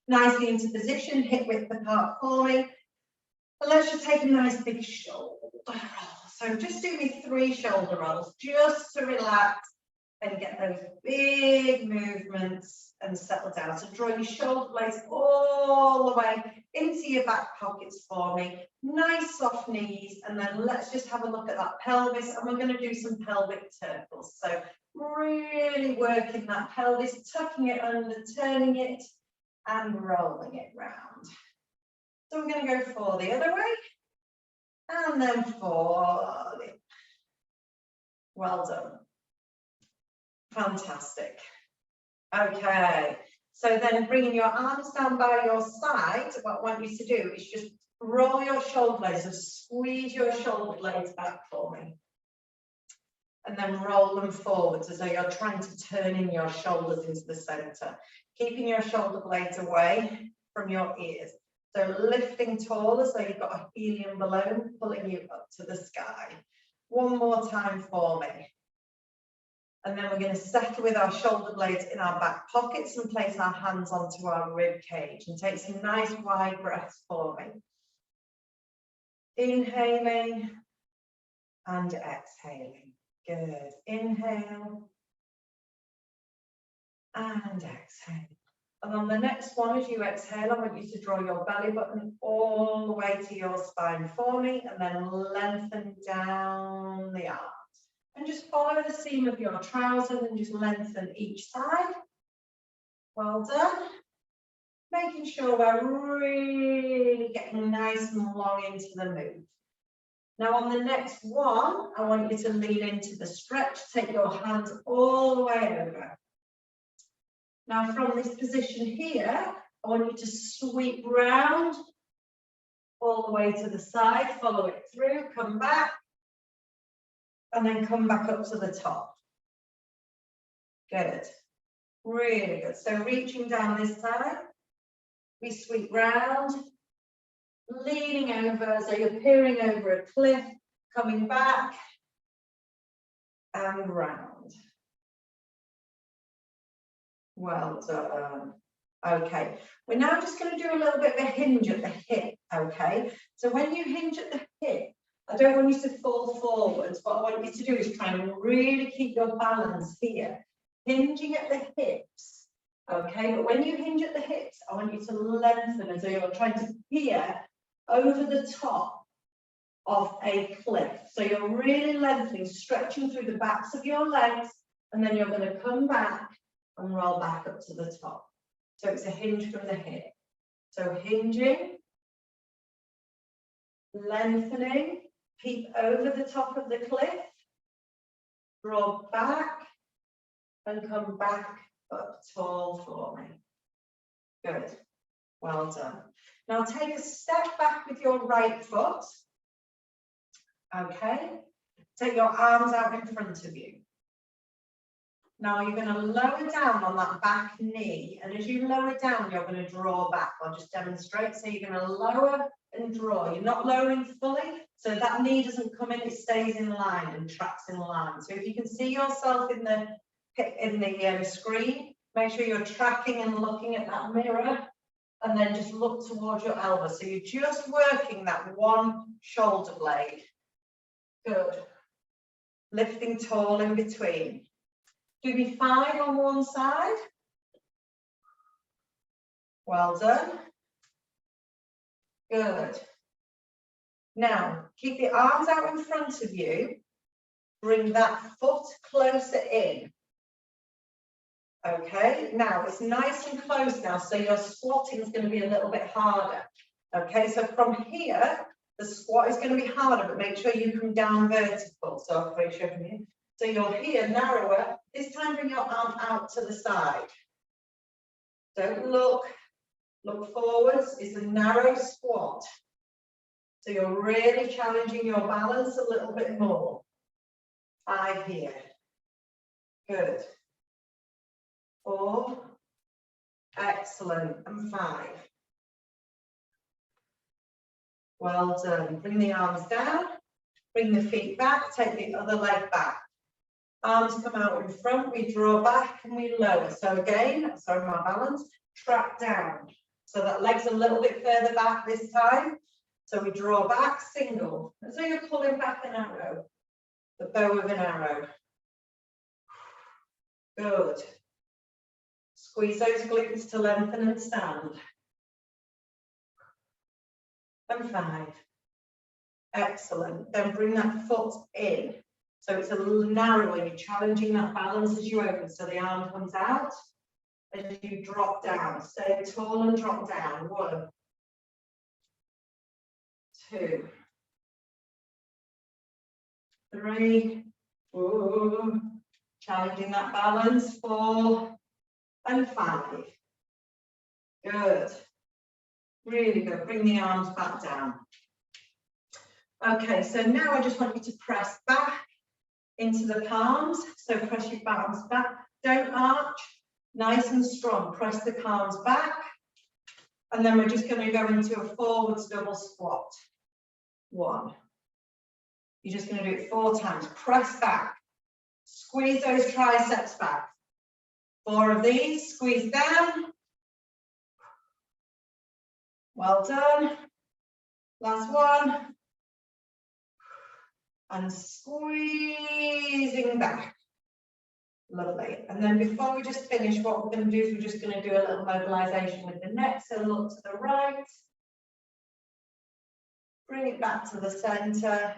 nicely into position, hip width apart for me. And let's just take a nice big shoulder roll. So just do me 3 shoulder rolls just to relax and get those big movements and settle down. So draw your shoulder blades all the way into your back pockets for me. Nice soft knees, and then let's just have a look at that pelvis, and we're going to do some pelvic circles. So really working that pelvis, tucking it under, turning it and rolling it round. So we're going to go for the other way, and then for the... Well done. Fantastic. Okay, so then bringing your arms down by your side, what I want you to do is just roll your shoulder blades, so squeeze your shoulder blades back for me. And then roll them forwards as though you're trying to turn in your shoulders into the center, keeping your shoulder blades away from your ears. So lifting tall as though you've got a helium balloon pulling you up to the sky. One more time for me. And then we're going to settle with our shoulder blades in our back pockets and place our hands onto our rib cage and take some nice wide breaths for me. Inhaling and exhaling. Good. Inhale and exhale. And on the next one, as you exhale, I want you to draw your belly button all the way to your spine for me, and then lengthen down the arms. And just follow the seam of your trousers and just lengthen each side. Well done. Making sure we're really getting nice and long into the move. Now on the next one, I want you to lean into the stretch. Take your hands all the way over. Now from this position here, I want you to sweep round all the way to the side, follow it through, come back, and then come back up to the top. Good. Really good. So reaching down this side, we sweep round, leaning over, so you're peering over a cliff, coming back and round. Well done. Okay, we're now just going to do a little bit of a hinge at the hip, okay? So when you hinge at the hip, I don't want you to fall forwards. What I want you to do is try and really keep your balance here, hinging at the hips, okay? But when you hinge at the hips, I want you to lengthen as though you're trying to peer over the top of a cliff. So you're really lengthening, stretching through the backs of your legs, and then you're going to come back and roll back up to the top. So it's a hinge from the hip. So hinging, lengthening, peep over the top of the cliff, draw back, and come back up tall for me. Good. Well done. Now take a step back with your right foot. Okay. Take your arms out in front of you. Now you're going to lower down on that back knee, and as you lower down, you're going to draw back. I'll just demonstrate. So you're going to lower and draw. You're not lowering fully, so that knee doesn't come in, it stays in line and tracks in line. So if you can see yourself in the screen, make sure you're tracking and looking at that mirror, and then just look towards your elbow. So you're just working that one shoulder blade. Good. Lifting tall in between. Do me 5 on one side. Well done. Good. Now, keep the arms out in front of you. Bring that foot closer in. Okay, now it's nice and close now, so your squatting is going to be a little bit harder. Okay, so from here, the squat is going to be harder, but make sure you come down vertical. So I'll make sure from here. So you're here, narrower. This time bring your arm out to the side. Don't look forwards. It's a narrow squat. So you're really challenging your balance a little bit more. 5 here. Good. 4. Excellent. And 5. Well done. Bring the arms down. Bring the feet back. Take the other leg back. Arms come out in front, we draw back and we lower. So again, sorry, my balance, track down. So that leg's a little bit further back this time. So we draw back, single, as though you're pulling back an arrow, the bow of an arrow. Good. Squeeze those glutes to lengthen and stand. And 5. Excellent. Then bring that foot in. So it's a little narrower. You're challenging that balance as you open. So the arm comes out as you drop down. Stay tall and drop down. 1, 2, 3. Ooh. Challenging that balance. 4 and 5. Good. Really good. Bring the arms back down. Okay, so now I just want you to press back into the palms. So press your palms back. Don't arch. Nice and strong. Press the palms back. And then we're just going to go into a forwards double squat. 1. You're just going to do it 4 times. Press back. Squeeze those triceps back. 4 of these. Squeeze down. Well done. Last one. And squeezing back. Lovely. And then before we just finish, what we're going to do is we're just going to do a little mobilization with the neck. So look to the right. Bring it back to the center.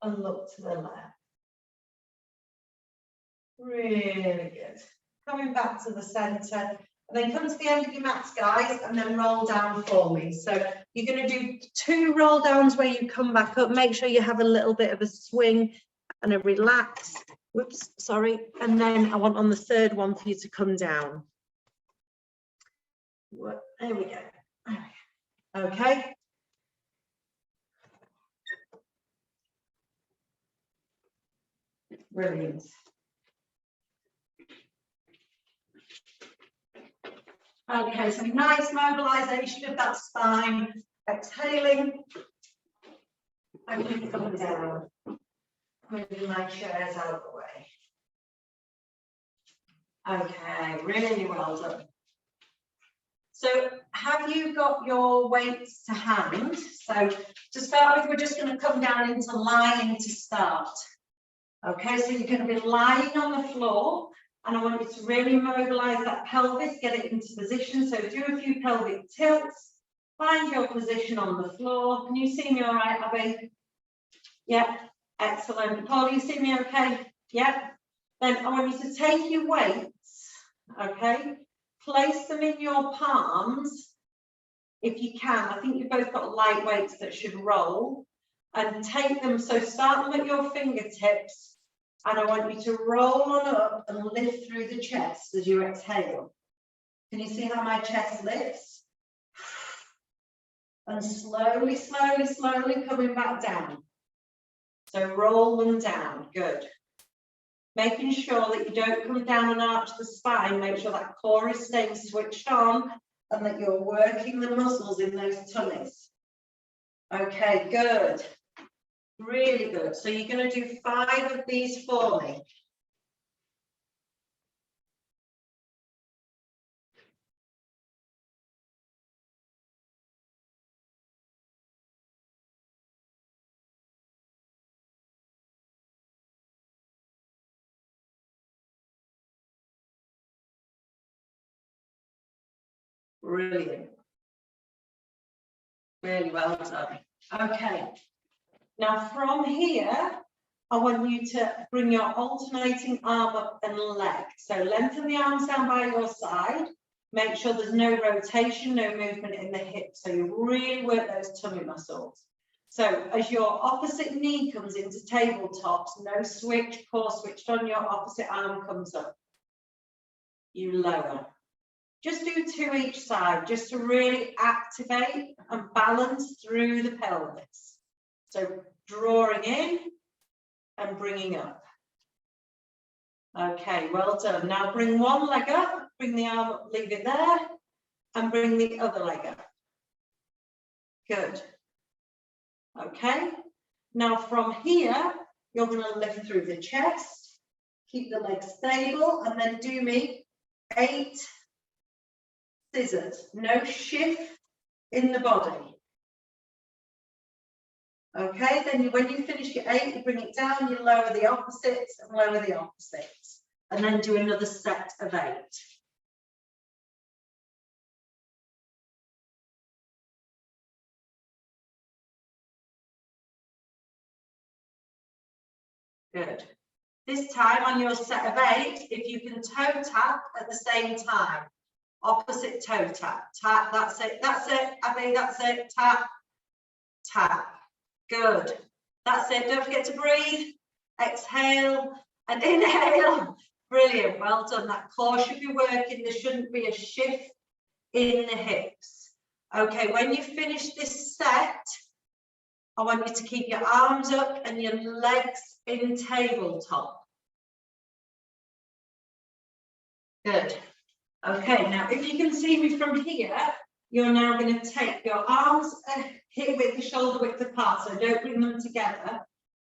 And look to the left. Really good. Coming back to the center. And then come to the end of your mats, guys, and then roll down for me. So you're going to do 2 roll downs where you come back up. Make sure you have a little bit of a swing and a relax. Whoops, sorry. And then I want on the 3rd one for you to come down. There we go. Okay. Brilliant. Okay, so nice mobilization of that spine. Exhaling. And keep coming down. Moving my chairs out of the way. Okay, really well done. So have you got your weights to hand? So to start with, we're just going to come down into lying to start. Okay, so you're going to be lying on the floor. And I want you to really mobilize that pelvis, get it into position. So do a few pelvic tilts, find your position on the floor. Can you see me all right, Abby? Yeah, excellent. Paul, you see me okay? Yeah. Then I want you to take your weights, okay? Place them in your palms, if you can. I think you've both got light weights that should roll. And take them, so start them at your fingertips. And I want you to roll on up and lift through the chest as you exhale. Can you see how my chest lifts? And slowly, slowly, slowly coming back down. So roll them down. Good. Making sure that you don't come down and arch the spine. Make sure that core is staying switched on and that you're working the muscles in those tummies. Okay, good. Really good. So you're going to do 5 of these for me. Brilliant. Really well done. Okay. Now from here, I want you to bring your alternating arm up and leg. So lengthen the arms down by your side. Make sure there's no rotation, no movement in the hips. So you really work those tummy muscles. So as your opposite knee comes into tabletops, no switch, core switched on, your opposite arm comes up. You lower. Just do 2 each side, just to really activate and balance through the pelvis. So drawing in and bringing up. Okay, well done. Now bring one leg up, bring the arm up, leave it there, and bring the other leg up. Good. Okay, now from here, you're going to lift through the chest, keep the legs stable, and then do me 8 scissors, no shift in the body. Okay, then when you finish your 8, you bring it down, you lower the opposites and lower the opposites, and then do another set of 8. Good. This time on your set of 8, if you can toe tap at the same time, opposite toe tap, tap, that's it, Abby, that's it, tap, tap. Good. That's it. Don't forget to breathe. Exhale and inhale. Brilliant. Well done. That core should be working. There shouldn't be a shift in the hips. Okay, when you finish this set, I want you to keep your arms up and your legs in tabletop. Good. Okay, now if you can see me from here, you're now going to take your arms hip width, shoulder width apart, so don't bring them together.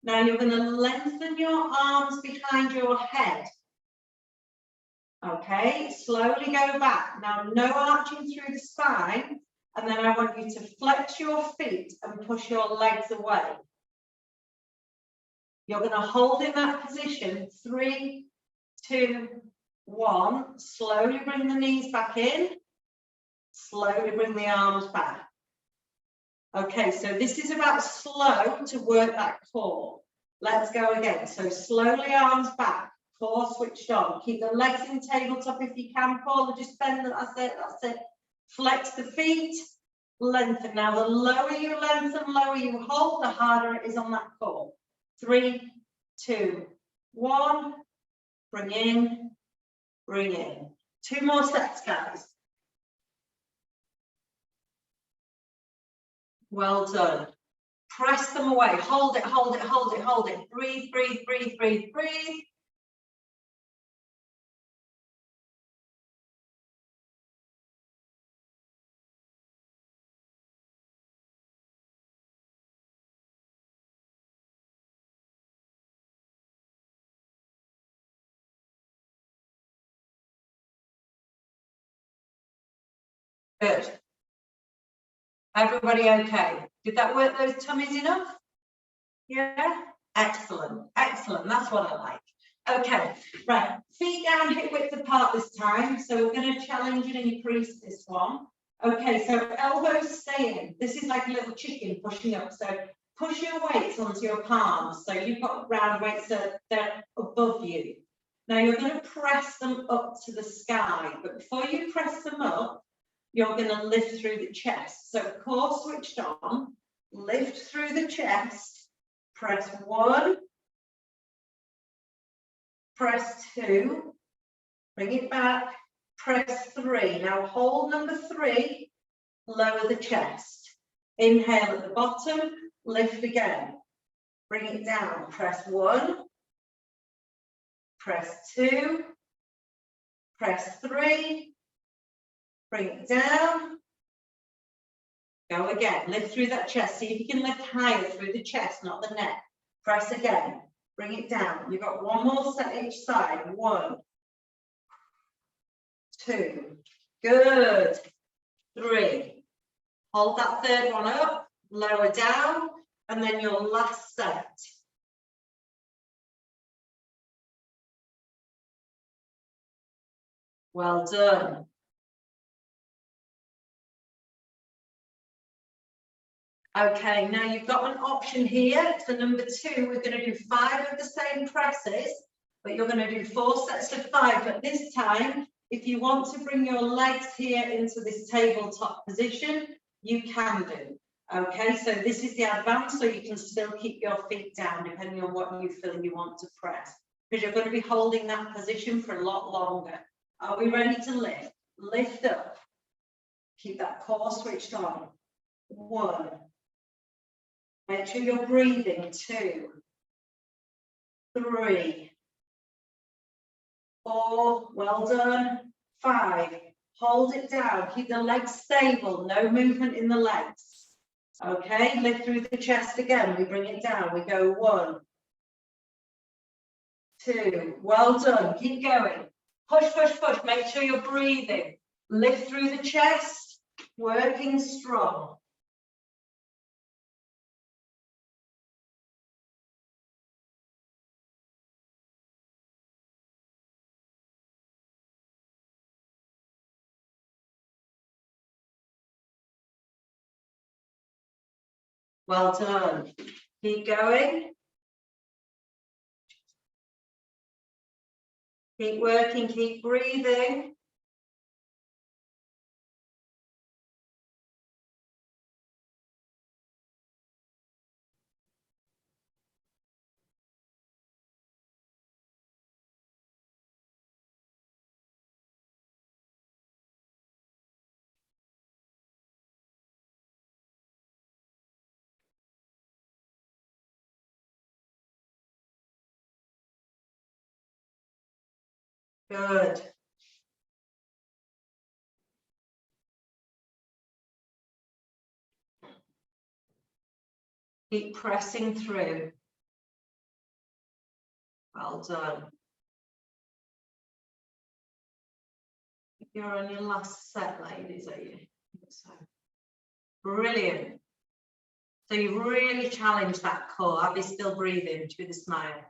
Now you're going to lengthen your arms behind your head. Okay, slowly go back. Now no arching through the spine, and then I want you to flex your feet and push your legs away. You're going to hold in that position, 3, 2, 1. Slowly bring the knees back in. Slowly bring the arms back. Okay, so this is about slow to work that core. Let's go again. So slowly arms back, core switched on. Keep the legs in tabletop if you can, Paul. Just bend it, that's it, that's it. Flex the feet, lengthen. Now the lower you lengthen, lower you hold, the harder it is on that core. 3, 2, 1. Bring in, bring in. 2 more sets, guys. Well done. Press them away. Hold it, hold it, hold it, hold it. Breathe, breathe, breathe, breathe, breathe. Good. Everybody okay? Did that work those tummies enough? Yeah? Excellent, excellent. That's what I like. Okay, right. Feet down, hip width apart this time. So we're going to challenge and increase this one. Okay, so elbows stay in. This is like a little chicken pushing up. So push your weights onto your palms. So you've got round weights that they're above you. Now you're going to press them up to the sky. But before you press them up, you're going to lift through the chest. So core switched on, lift through the chest, press 1, press 2, bring it back, press 3. Now hold number 3, lower the chest. Inhale at the bottom, lift again. Bring it down, press 1, press 2, press 3, bring it down, go again, lift through that chest. See if you can lift higher through the chest, not the neck. Press again, bring it down. You've got 1 more set each side. 1, 2, good, 3. Hold that third one up, lower down, and then your last set. Well done. Okay, now you've got an option here. For number 2, we're going to do 5 of the same presses, but you're going to do 4 sets of 5. But this time, if you want to bring your legs here into this tabletop position, you can do. Okay, so this is the advanced, so you can still keep your feet down depending on what you feel you want to press, because you're going to be holding that position for a lot longer. Are we ready to lift? Lift up. Keep that core switched on. 1. Make sure you're breathing. 2, 3, 4, well done. 5, hold it down. Keep the legs stable, no movement in the legs. Okay, lift through the chest again. We bring it down. We go 1, 2, well done. Keep going. Push, push, push. Make sure you're breathing. Lift through the chest, working strong. Well done. Keep going. Keep working, keep breathing. Good. Keep pressing through. Well done. You're on your last set, ladies, are you? So, brilliant. So you've really challenged that core. I'll be still breathing with a smile.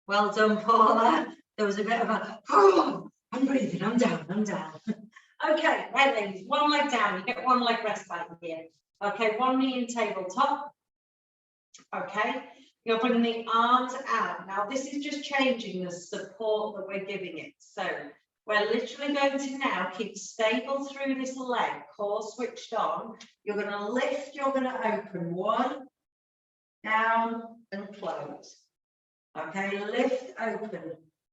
Well done, Paula. There was a bit of a, oh, I'm breathing, I'm down, I'm down. Okay, right, ladies, one leg down. You get one leg rest back here. Okay, one knee in tabletop. Okay, you're bringing the arms out. Now, this is just changing the support that we're giving it. So we're literally going to now keep stable through this leg, core switched on. You're going to lift, you're going to open. One, down and close. Okay, lift, open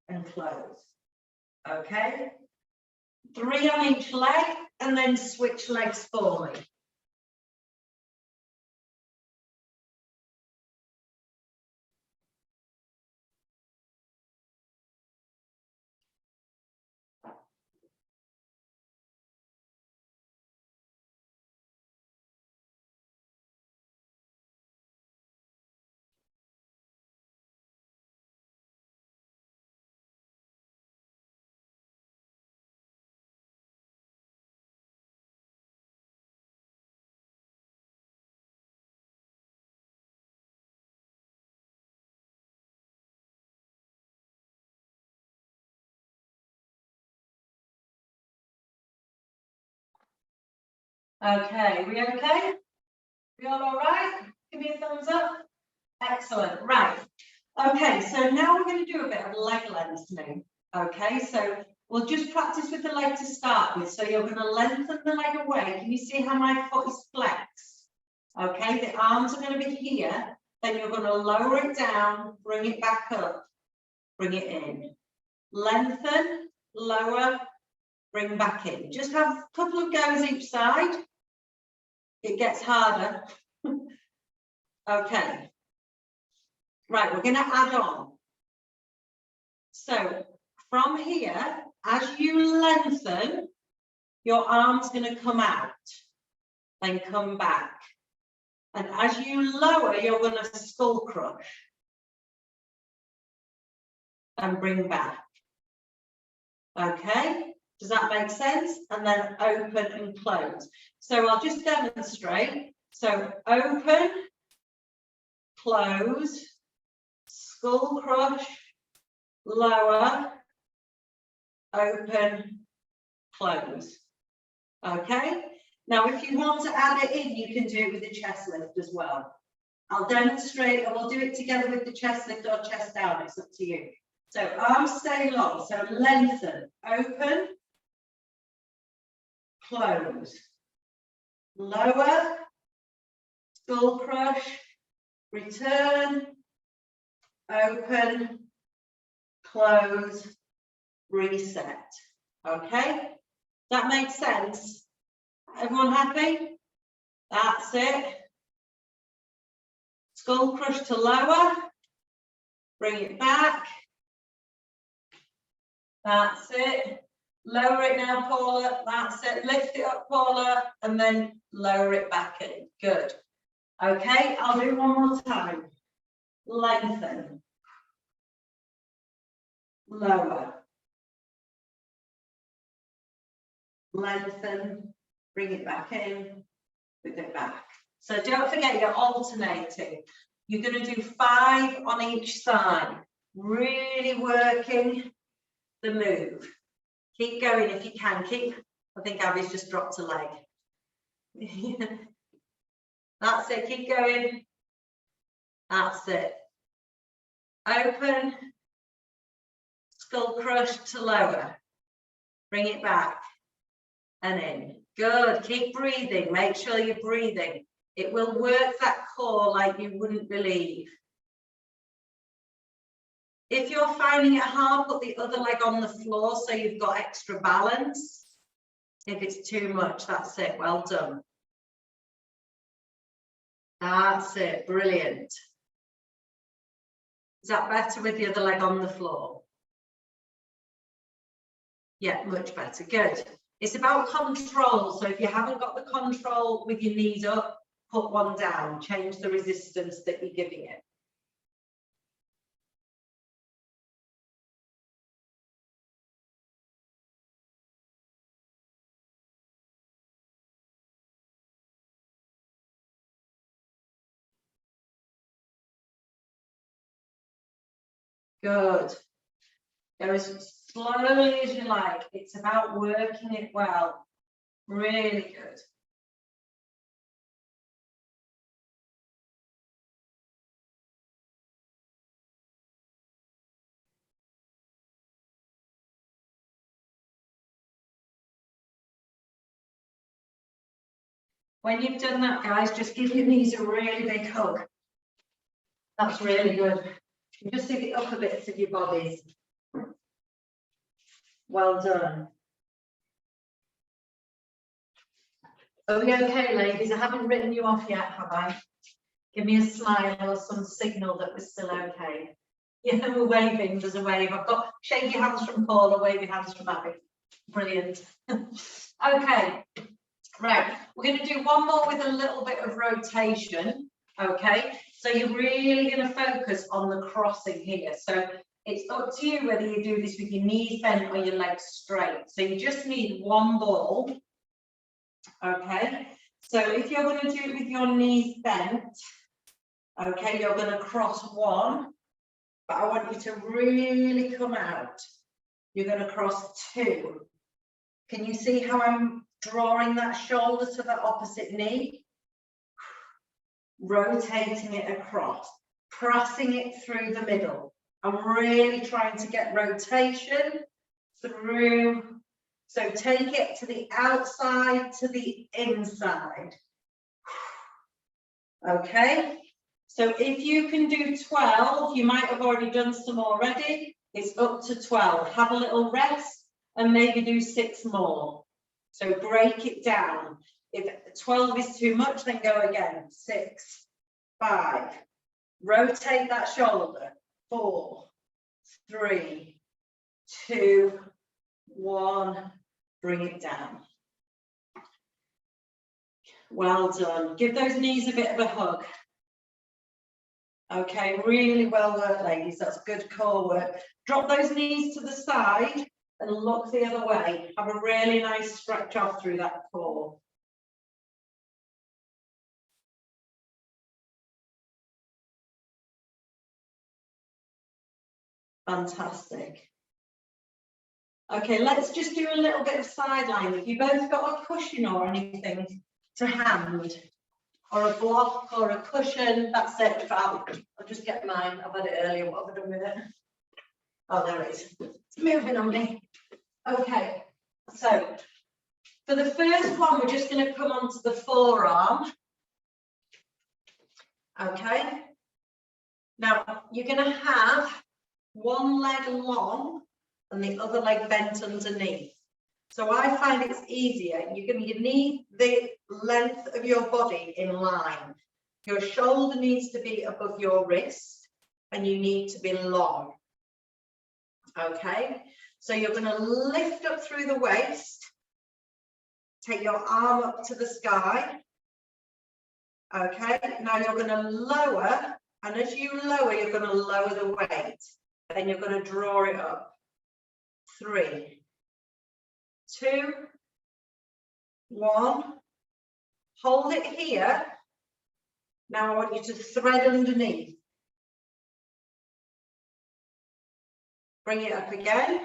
and close. Okay, 3 on each leg and then switch legs for me. Okay, we okay? We all right? Give me a thumbs up. Excellent, right. Okay, so now we're going to do a bit of leg lengthening. Okay, so we'll just practice with the leg to start with. So you're going to lengthen the leg away. Can you see how my foot is flexed? Okay, the arms are going to be here. Then you're going to lower it down, bring it back up, bring it in. Lengthen, lower, bring back in. Just have a couple of goes each side. It gets harder. Okay. Right, we're going to add on. So from here, as you lengthen, your arm's going to come out, then come back. And as you lower, you're going to skull crush and bring back. Okay, does that make sense? And then open and close. So I'll just demonstrate. So open, close, skull crush, lower, open, close. Okay, now if you want to add it in, you can do it with the chest lift as well. I'll demonstrate, and we'll do it together with the chest lift or chest down, it's up to you. So arms stay long, so lengthen, open, close, lower, skull crush, return, open, close, reset. Okay, that makes sense? Everyone happy? That's it. Skull crush to lower, bring it back. That's it. Lower it now, Paula. That's it. Lift it up, Paula, and then lower it back in. Good. Okay, I'll do it one more time. Lengthen. lower, lengthen, bring it back in, bring it back. So don't forget you're alternating. You're going to do 5 on each side, really working the move. Keep going if you can. I think Abby's just dropped a leg. That's it, keep going. That's it. Open, skull crush to lower. Bring it back and in. Good, keep breathing, make sure you're breathing. It will work that core like you wouldn't believe. If you're finding it hard, put the other leg on the floor so you've got extra balance. If it's too much, that's it, well done. That's it, brilliant. Is that better with the other leg on the floor? Yeah, much better, good. It's about control, so if you haven't got the control with your knees up, put one down, change the resistance that you're giving it. Good. Go as slowly as you like. It's about working it well. Really good. When you've done that, guys, just give your knees a really big hug. That's really good. You just see the upper bits of your bodies. Well done. Are we okay, ladies? I haven't written you off yet, have I? Give me a smile or some signal that we're still okay. Yeah, we're waving. There's a wave. I've got shaky hands from Paul or wavy hands from Abby. Brilliant. Okay. Right. We're going to do one more with a little bit of rotation. Okay. So you're really going to focus on the crossing here. So it's up to you whether you do this with your knees bent or your legs straight. So you just need one ball. Okay. So if you're going to do it with your knees bent, okay, you're going to cross one, but I want you to really come out. You're going to cross 2. Can you see how I'm drawing that shoulder to the opposite knee? Rotating it across, pressing it through the middle. I'm really trying to get rotation through. So take it to the outside, to the inside. Okay. So if you can do 12, you might have already done some already. It's up to 12. Have a little rest and maybe do 6 more. So break it down. If 12 is too much, then go again. 6, 5. Rotate that shoulder. 4, 3, 2, 1. Bring it down. Well done. Give those knees a bit of a hug. Okay, really well worked, ladies. That's good core work. Drop those knees to the side and look the other way. Have a really nice stretch off through that core. Fantastic. Okay, let's just do a little bit of sideline. If you both got a cushion or anything to hand, or a block or a cushion, that's it. I'll just get mine. I've had it earlier. What have I done with it? Oh, there it is. It's moving on me. Okay, so for the first one, we're just going to come onto the forearm. Okay. Now, you're going to have one leg long and the other leg bent underneath. So I find it's easier. You need the length of your body in line. Your shoulder needs to be above your wrist and you need to be long. Okay, so you're going to lift up through the waist, take your arm up to the sky. Okay, now you're going to lower, and as you lower, you're going to lower the weight. Then you're going to draw it up. 3, 2, 1. Hold it here. Now I want you to thread underneath. Bring it up again,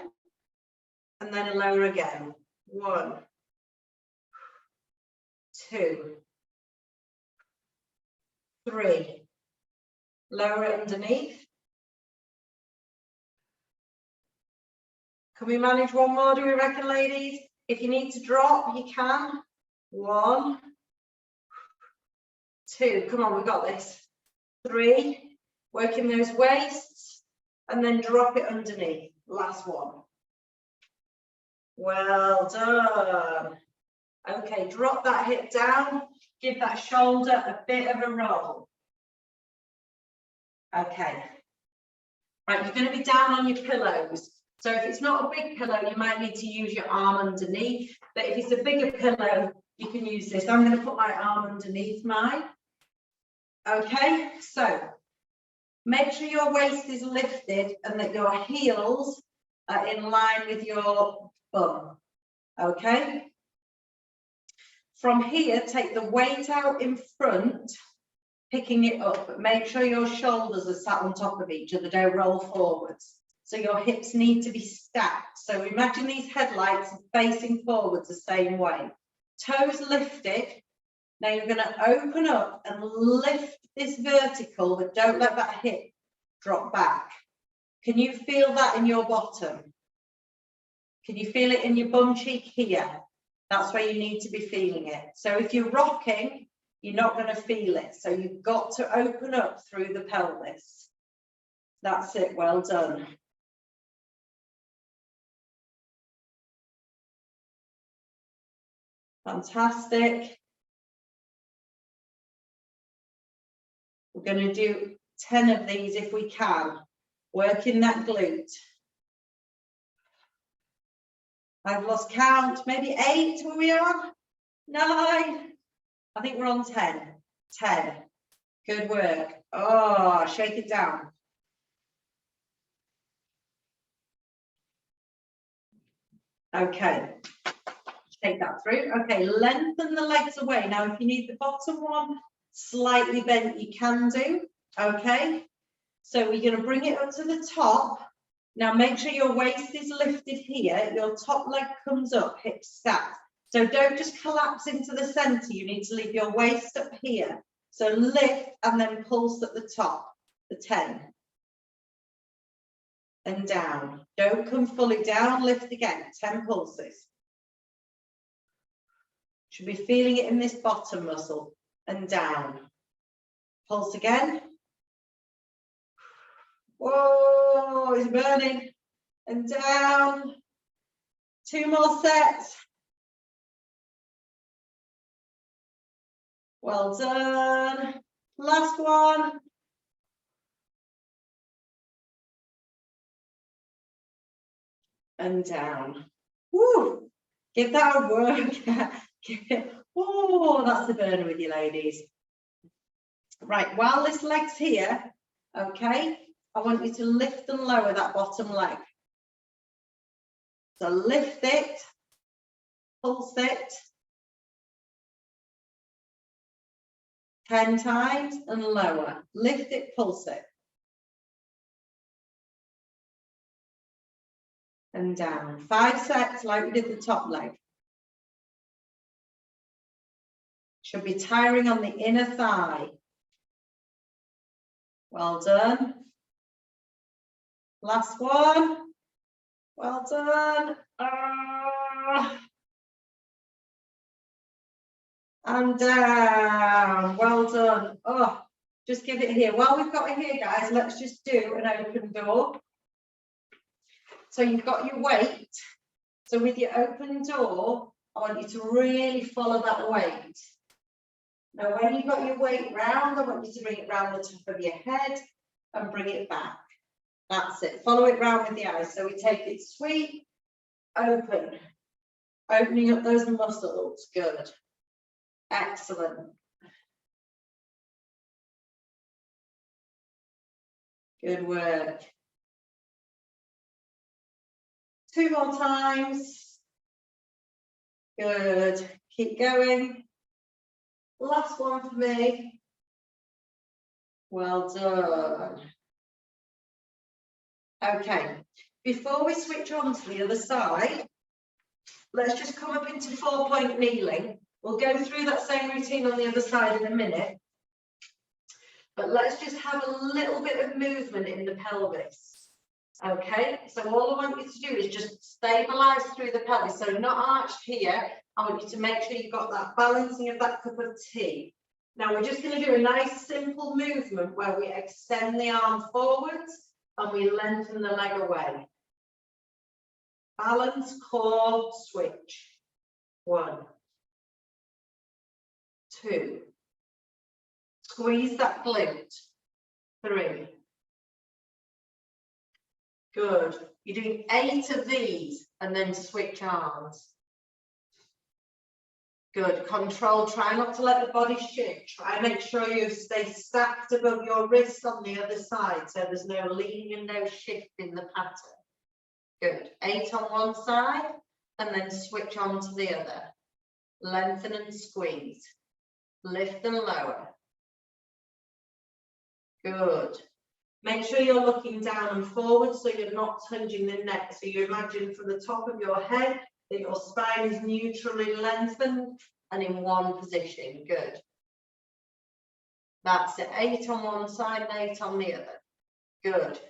and then lower again. 1, 2, 3. Lower it underneath. Can we manage one more, do we reckon, ladies? If you need to drop, you can. 1, 2. Come on, we've got this. 3. Working those waists, and then drop it underneath. Last one. Well done. Okay, drop that hip down. Give that shoulder a bit of a roll. Okay. Right, you're going to be down on your pillows. So if it's not a big pillow, you might need to use your arm underneath. But if it's a bigger pillow, you can use this. I'm going to put my arm underneath mine. Okay, so make sure your waist is lifted and that your heels are in line with your bum. Okay. From here, take the weight out in front, picking it up, but make sure your shoulders are sat on top of each other, don't roll forwards. So your hips need to be stacked. So imagine these headlights facing forwards the same way. Toes lifted. Now you're going to open up and lift this vertical, but don't let that hip drop back. Can you feel that in your bottom? Can you feel it in your bum cheek here? That's where you need to be feeling it. So if you're rocking, you're not going to feel it. So you've got to open up through the pelvis. That's it. Well done. Fantastic. We're going to do 10 of these if we can. Working that glute. I've lost count. Maybe 8 were we on? 9. I think we're on 10. 10. Good work. Oh, shake it down. Okay. Take that through. Okay, lengthen the legs away. Now, if you need the bottom one slightly bent, you can do. Okay. So we're going to bring it up to the top. Now, make sure your waist is lifted here. Your top leg comes up, hips stacked. So don't just collapse into the center. You need to leave your waist up here. So lift and then pulse at the top, the 10. And down. Don't come fully down, lift again, 10 pulses. Should be feeling it in this bottom muscle. And down. Pulse again. Whoa, it's burning. And down. 2 more sets. Well done. Last one. And down. Woo. Give that a work. Oh, that's the burner with you, ladies. Right, while this leg's here, okay, I want you to lift and lower that bottom leg. So lift it, pulse it 10 times and lower. Lift it, pulse it. And down. 5 sets like we did the top leg. Should be tiring on the inner thigh. Well done. Last one. Well done. And down. Well done. Oh, just give it here. While we've got it here, guys, let's just do an open door. So you've got your weight. So with your open door, I want you to really follow that weight. Now, when you've got your weight round, I want you to bring it round the top of your head and bring it back. That's it. Follow it round with the eyes. So we take it sweep, open, opening up those muscles. Good. Excellent. Good work. 2 more times. Good. Keep going. Last one for me. Well done. Okay, before we switch on to the other side, let's just come up into 4-point kneeling. We'll go through that same routine on the other side in a minute. But let's just have a little bit of movement in the pelvis. Okay, so all I want you to do is just stabilize through the pelvis. So not arched here. I want you to make sure you've got that balancing of that cup of tea. Now we're just going to do a nice simple movement where we extend the arm forwards and we lengthen the leg away. Balance, core, switch. 1, 2. Squeeze that glute. 3. Good. You're doing 8 of these and then switch arms. Good. Control. Try not to let the body shift. Try and make sure you stay stacked above your wrists on the other side so there's no leaning and no shift in the pattern. Good. 8 on one side and then switch on to the other. Lengthen and squeeze. Lift and lower. Good. Make sure you're looking down and forward so you're not hinging the neck. So you imagine from the top of your head that your spine is neutrally lengthened and in one position. Good. That's it. 8 on one side and 8 on the other. Good.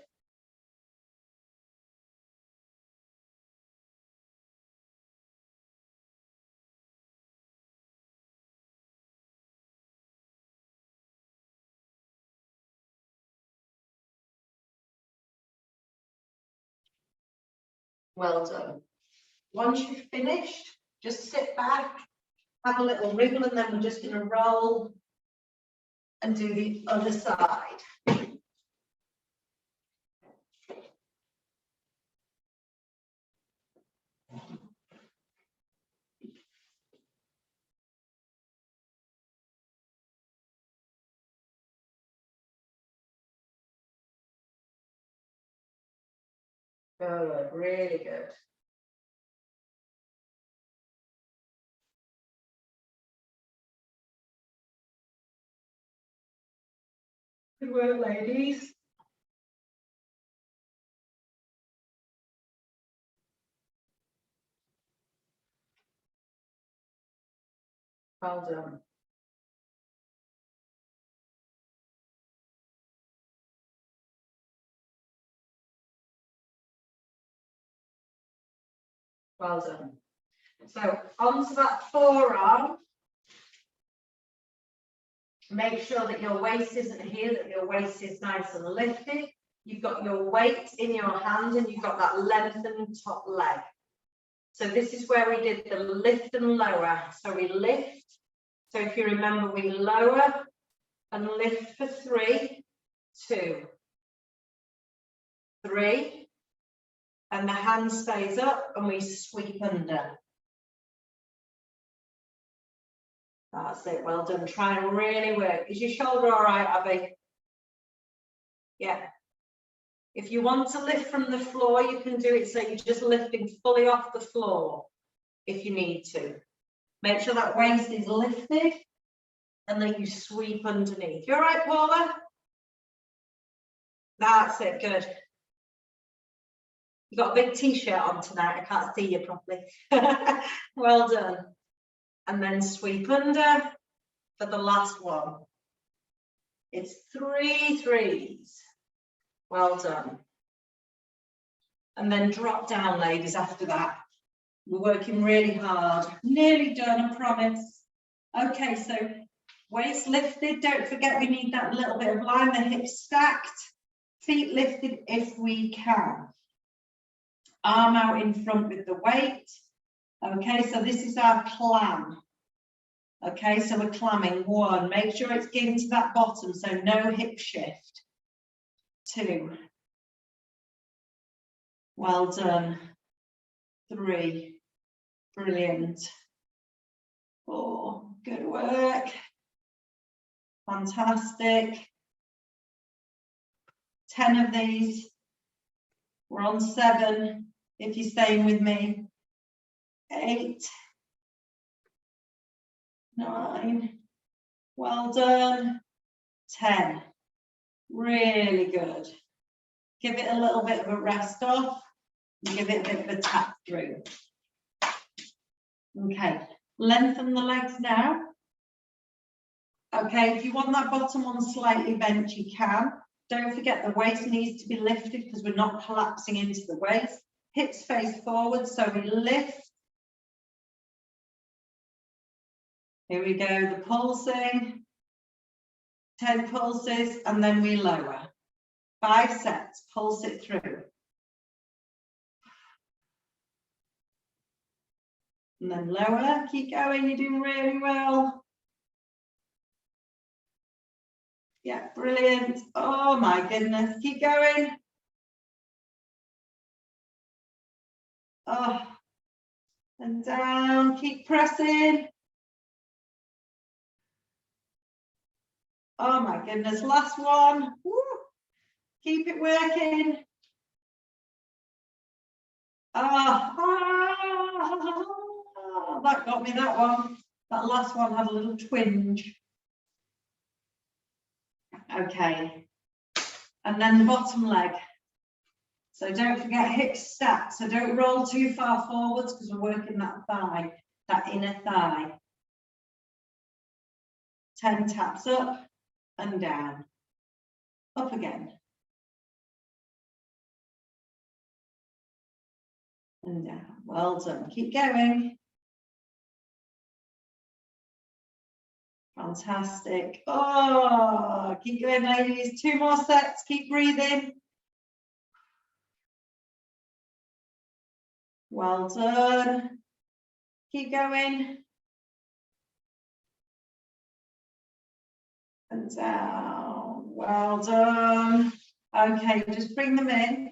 Well done. Once you've finished, just sit back, have a little wriggle, and then we're just going to roll and do the other side. Good, really good. Good work, ladies. Well done. Well done. So onto that forearm. Make sure that your waist isn't here, that your waist is nice and lifted. You've got your weight in your hand and you've got that lengthened top leg. So this is where we did the lift and lower. So we lift. So if you remember, we lower and lift for 3, 2, 3. And the hand stays up and we sweep under. That's it, well done. Try and really work. Is your shoulder all right, Abby? Yeah. If you want to lift from the floor, you can do it so you're just lifting fully off the floor if you need to. Make sure that waist is lifted and then you sweep underneath. You all right, Paula? That's it, good. You got a big t-shirt on tonight, I can't see you properly. Well done. And then sweep under for the last one. It's 3 threes. Well done. And then drop down, ladies, after that. We're working really hard. Nearly done, I promise. Okay, so waist lifted. Don't forget we need that little bit of line, the hips stacked. Feet lifted if we can. Arm out in front with the weight. Okay, so this is our clam. Okay, so we're clamming. 1, make sure it's getting to that bottom, so no hip shift. 2, well done. 3, brilliant. 4, good work. Fantastic. 10 of these. We're on 7. if you're staying with me. 8, 9, well done. 10, really good. Give it a little bit of a rest off and give it a bit of a tap through. Okay, lengthen the legs now. Okay, if you want that bottom one slightly bent, you can. Don't forget the waist needs to be lifted because we're not collapsing into the waist. Hips face forward, so we lift. Here we go, the pulsing. 10 pulses, and then we lower. 5 sets, pulse it through. And then lower, keep going, you're doing really well. Yeah, brilliant. Oh my goodness, keep going. Oh, and down, keep pressing. Oh my goodness, last one. Woo. Keep it working. That got me, that one. That last one had a little twinge. Okay, and then the bottom leg. So don't forget hips stacked, so don't roll too far forwards because we're working that thigh, that inner thigh. 10 taps up and down, up again. And down, well done, keep going. Fantastic. Oh, keep going, ladies. 2 more sets, keep breathing. Well done. Keep going. And down. Well done. Okay, just bring them in.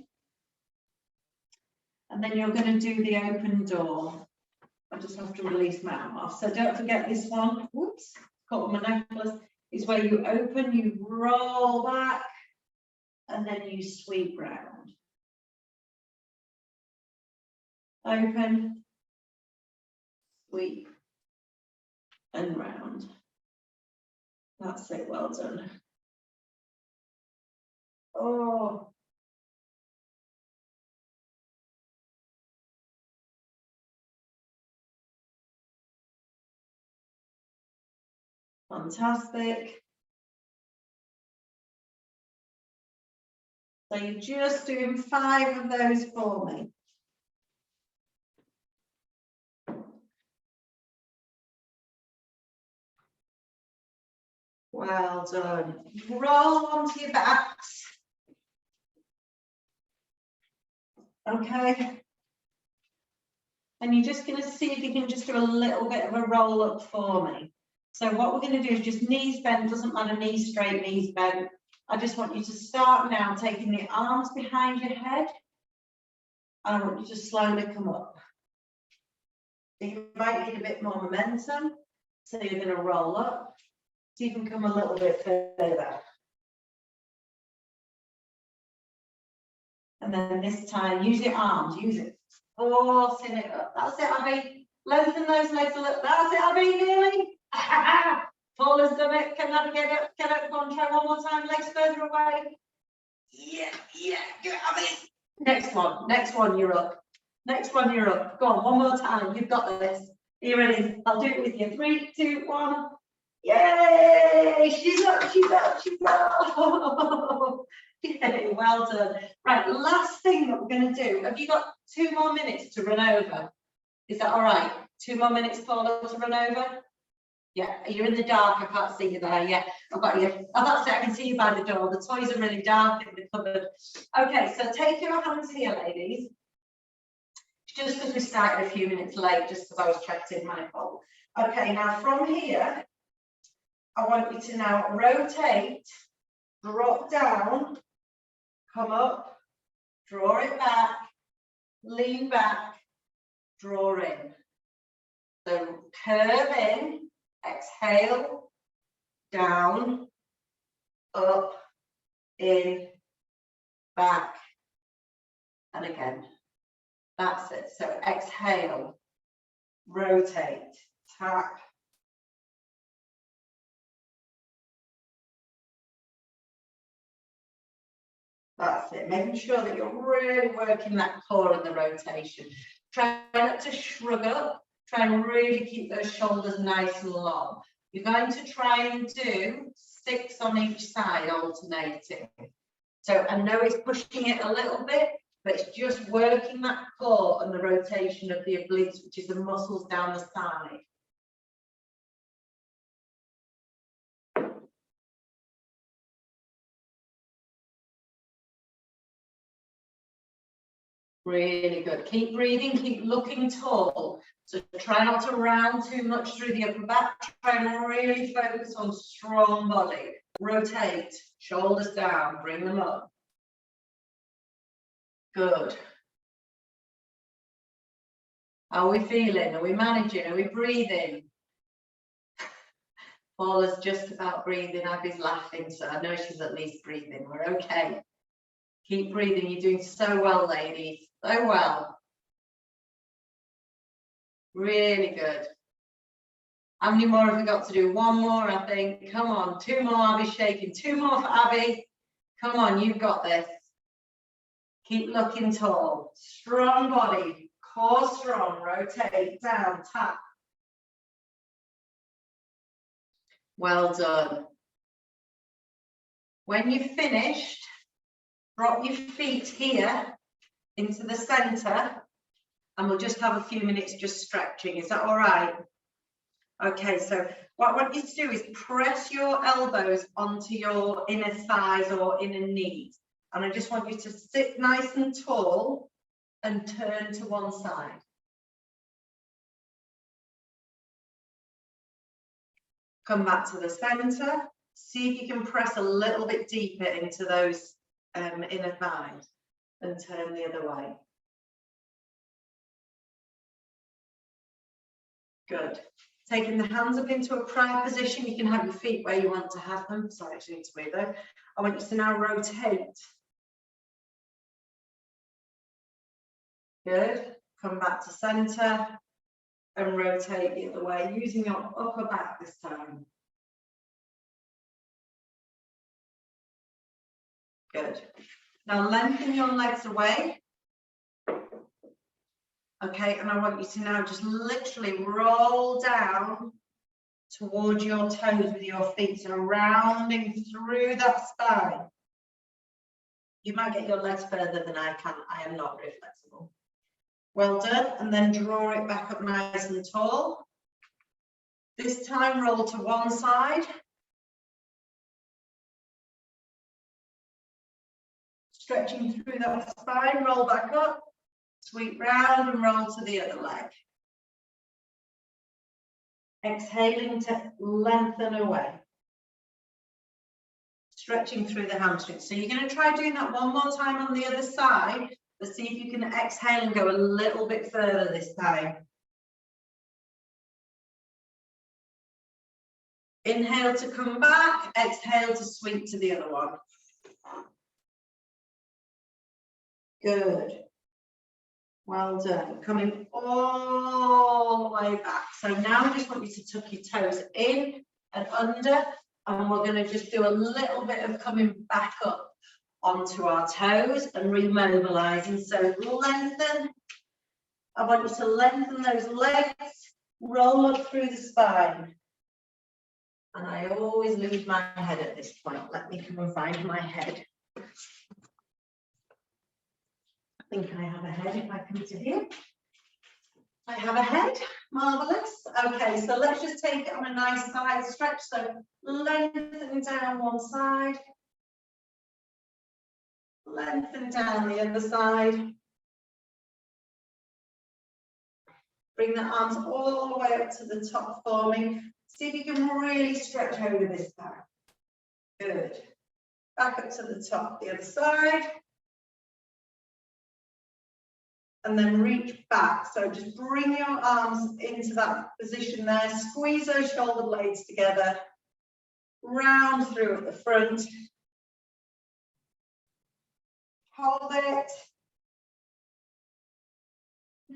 And then you're going to do the open door. I just have to release my arm off. So don't forget this one. Whoops, caught on my necklace. Is where you open, you roll back, and then you sweep round. Open, sweep, and round. That's it, well done. Oh. Fantastic. So you're just doing 5 of those for me. Well done. Roll onto your backs. Okay. And you're just going to see if you can just do a little bit of a roll up for me. So what we're going to do is just knees bent, doesn't matter, knees straight, knees bent. I just want you to start now taking the arms behind your head. And I want you to slowly come up. You might need a bit more momentum. So you're going to roll up. So you can come a little bit further. And then this time, use your arms, use it. Forcing it up. That's it, Abby. Lengthen those legs a little. That's it, Abby, nearly. Paula's done it. Can I get up? Get up? Go on, try one more time. Legs further away. Yeah, good, Abby. Next one, you're up. Next one, you're up. Go on, one more time. You've got this. Are you ready? I'll do it with you. 3, 2, 1. Yay! She's up, she's up, she's up. Yay, well done. Right, last thing that we're going to do. Have you got 2 more minutes to run over? Is that all right? 2 more minutes, Paula, to run over? Yeah, you're in the dark. I can't see you there. Yeah, I've got you. Oh, that's it. I can see you by the door. The toys are really dark in the cupboard. Okay, so take your hands here, ladies. Just because we started a few minutes late, just because I was checked in my fault. Okay, now from here, I want you to now rotate, drop down, come up, draw it back, lean back, draw in. So curve in, exhale, down, up, in, back, and again. That's it. So exhale, rotate, tap. That's it. Making sure that you're really working that core and the rotation. Try not to shrug up. Try and really keep those shoulders nice and long. You're going to try and do 6 on each side, alternating. So I know it's pushing it a little bit, but it's just working that core and the rotation of the obliques, which is the muscles down the side. Really good. Keep breathing, keep looking tall. So try not to round too much through the upper back. Try and really focus on strong body. Rotate, shoulders down, bring them up. Good. How are we feeling? Are we managing? Are we breathing? Paula's just about breathing. Abby's laughing, so I know she's at least breathing. We're okay. Keep breathing. You're doing so well, ladies. So well. Really good. How many more have we got to do? 1 more, I think. Come on. 2 more. Abby's shaking. 2 more for Abby. Come on, you've got this. Keep looking tall. Strong body. Core strong. Rotate. Down. Tap. Well done. When you've finished, drop your feet here into the center, and we'll just have a few minutes just stretching. Is that all right? Okay, so what I want you to do is press your elbows onto your inner thighs or inner knees. And I just want you to sit nice and tall and turn to one side. Come back to the center. See if you can press a little bit deeper into those inner thighs and turn the other way. Good. Taking the hands up into a prayer position. You can have your feet where you want to have them. Sorry, I actually need to move though. I want you to now rotate. Good. Come back to center and rotate the other way, using your upper back this time. Good. Now lengthen your legs away. Okay, and I want you to now just literally roll down towards your toes with your feet, so rounding through that spine. You might get your legs further than I can. I am not very flexible. Well done, and then draw it back up nice and tall. This time roll to one side. Stretching through that spine, roll back up. Sweep round and roll to the other leg. Exhaling to lengthen away. Stretching through the hamstrings. So you're going to try doing that one more time on the other side, but see if you can exhale and go a little bit further this time. Inhale to come back, exhale to sweep to the other one. Good. Well done. Coming all the way back. So now I just want you to tuck your toes in and under, and we're going to just do a little bit of coming back up onto our toes and remobilizing. So lengthen. I want you to lengthen those legs, roll up through the spine. And I always lose my head at this point. Let me come and find my head. I think I have a head if I come to here. I have a head, marvelous. Okay, so let's just take it on a nice side stretch. So lengthen down one side, lengthen down the other side. Bring the arms all the way up to the top for me. See if you can really stretch over this time. Good. Back up to the top, the other side. And then reach back. So just bring your arms into that position there. Squeeze those shoulder blades together. Round through at the front. Hold it.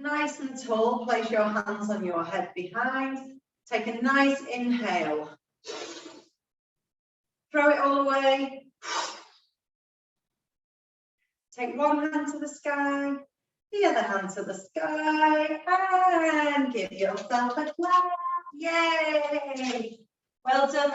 Nice and tall, place your hands on your head behind. Take a nice inhale. Throw it all away. Take one hand to the sky, the other hand to the sky, and give yourself a clap. Yay! Well done.